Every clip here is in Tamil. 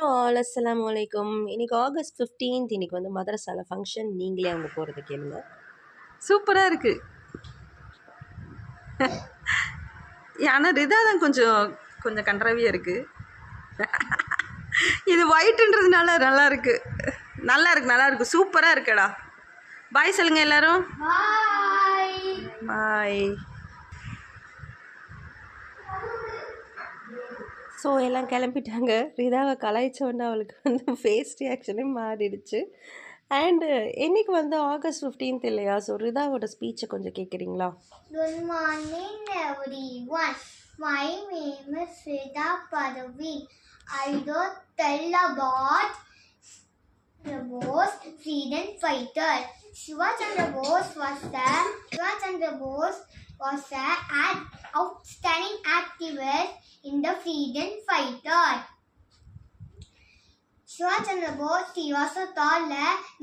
ஆல் அஸ்ஸலாமு அலைக்கும். இன்னைக்கு ஆகஸ்ட் 15th இன்னைக்கு வந்து மதரசால ஃபங்க்ஷன். நீங்களே அங்க போறத கேளுங்க. சூப்பரா இருக்கு. ஆனா ரிதா தான் கொஞ்சம் கண்ட்ராவியா இருக்கு. இது ஒயிட்ன்றதுனால நல்லா இருக்கு. நல்லா இருக்கு. சூப்பரா இருக்குடா. பாய் சொல்லுங்க எல்லாரும். பாய். ஸோ எல்லாம் கிளம்பிட்டாங்க. ரிதாவை கலாய்ச்ச உடனே அவளுக்கு வந்து ஃபேஸ் ரியாக்ஷனே மாறிடுச்சு. அண்டு இன்னைக்கு வந்து ஆகஸ்ட் 15th இல்லையா? ஸோ ரிதாவோட ஸ்பீச்சை கொஞ்சம் கேட்குறீங்களா? Good morning, everyone. My name is Rida Parveen. I will tell about the Bose freedom fighter. Subhash Chandra Bose was an outstanding activist in the freedom fighter. Subhash Chandra Bose, he was called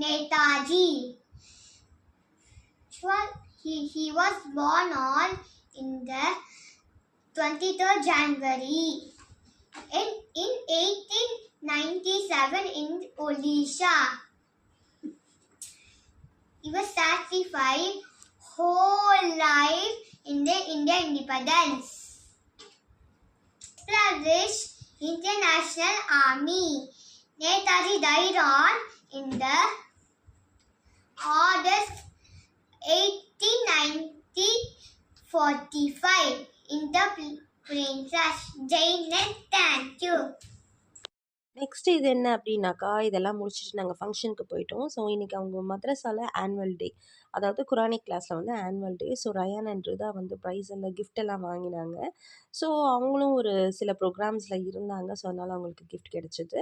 Netaji. He was born in the 23rd January in 1897 in Odisha. He was sacrificed whole life in the Indian independence. Established Indian National Army. Netaji died in the August 1945 in the Princess Jainet. Thank you. Next இது என்ன அப்படின்னாக்கா, இதெல்லாம் முடிச்சுட்டு நாங்கள் ஃபங்க்ஷனுக்கு போயிட்டோம். ஸோ இன்றைக்கி அவங்க மதரசால ஆனுவல் டே, அதாவது குரானிக் கிளாஸில் வந்து annual day. So Rayan and Rida வந்து ப்ரைஸ் எல்லாம் கிஃப்ட் எல்லாம் வாங்கினாங்க. ஸோ அவங்களும் ஒரு சில ப்ரோக்ராம்ஸில் இருந்தாங்க. ஸோ அதனால் அவங்களுக்கு கிஃப்ட் கிடச்சிது.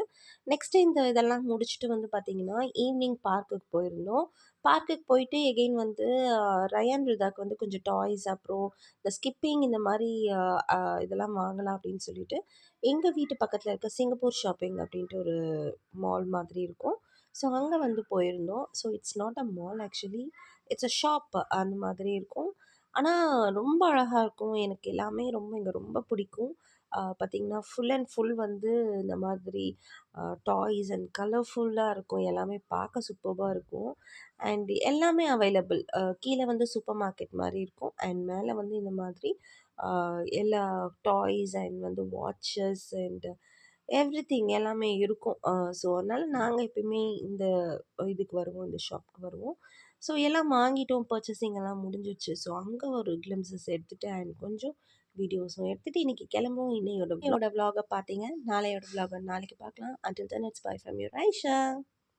நெக்ஸ்ட்டு இதெல்லாம் முடிச்சுட்டு வந்து பார்த்திங்கன்னா ஈவினிங் பார்க்குக்கு போயிருந்தோம். பார்க்குக்கு போயிட்டு எகெயின் வந்து ரயான் ரிதாக்கு வந்து கொஞ்சம் டாய்ஸ், அப்புறம் இந்த ஸ்கிப்பிங் இந்த மாதிரி இதெல்லாம் வாங்கலாம் அப்படின்னு சொல்லிட்டு எங்கள் வீட்டு பக்கத்தில் இருக்க சிங்கப்பூர் ஷாப்பிங் அப்படின்ட்டு ஒரு மால் மாதிரி இருக்கும். ஸோ அங்கே வந்து போயிருந்தோம். So it's not a mall, actually it's a shop அந்த மாதிரி இருக்கும். ஆனால் ரொம்ப அழகாக இருக்கும். எனக்கு எல்லாமே இங்கே ரொம்ப பிடிக்கும். பார்த்திங்கன்னா ஃபுல் அண்ட் ஃபுல் வந்து இந்த மாதிரி டாய்ஸ் அண்ட் கலர்ஃபுல்லாக இருக்கும். எல்லாமே பார்க்க சூப்பராக இருக்கும். அண்ட் எல்லாமே அவைலபிள். கீழே வந்து சூப்பர் மார்க்கெட் மாதிரி இருக்கும். அண்ட் மேலே வந்து இந்த மாதிரி எல்லா டாய்ஸ் அண்ட் வந்து வாட்சஸ் அண்ட் எவ்ரிதிங் எல்லாமே இருக்கும். ஸோ அதனால் நாங்கள் எப்பயுமே இந்த இதுக்கு வருவோம், இந்த ஷாப்புக்கு வருவோம். ஸோ எல்லாம் வாங்கிட்டோம், பர்ச்சேசிங் எல்லாம் முடிஞ்சிடுச்சு. ஸோ அங்கே ஒரு கிளிம்ஸஸ் எடுத்துகிட்டு அண்ட் கொஞ்சம் வீடியோஸும் எடுத்துகிட்டு இன்றைக்கி கிளம்புவோம். இன்னையோட விலாகை பார்த்தீங்க. நாளையோட விலாகை நாளைக்கு பார்க்கலாம். until then it's bye from your Aisha.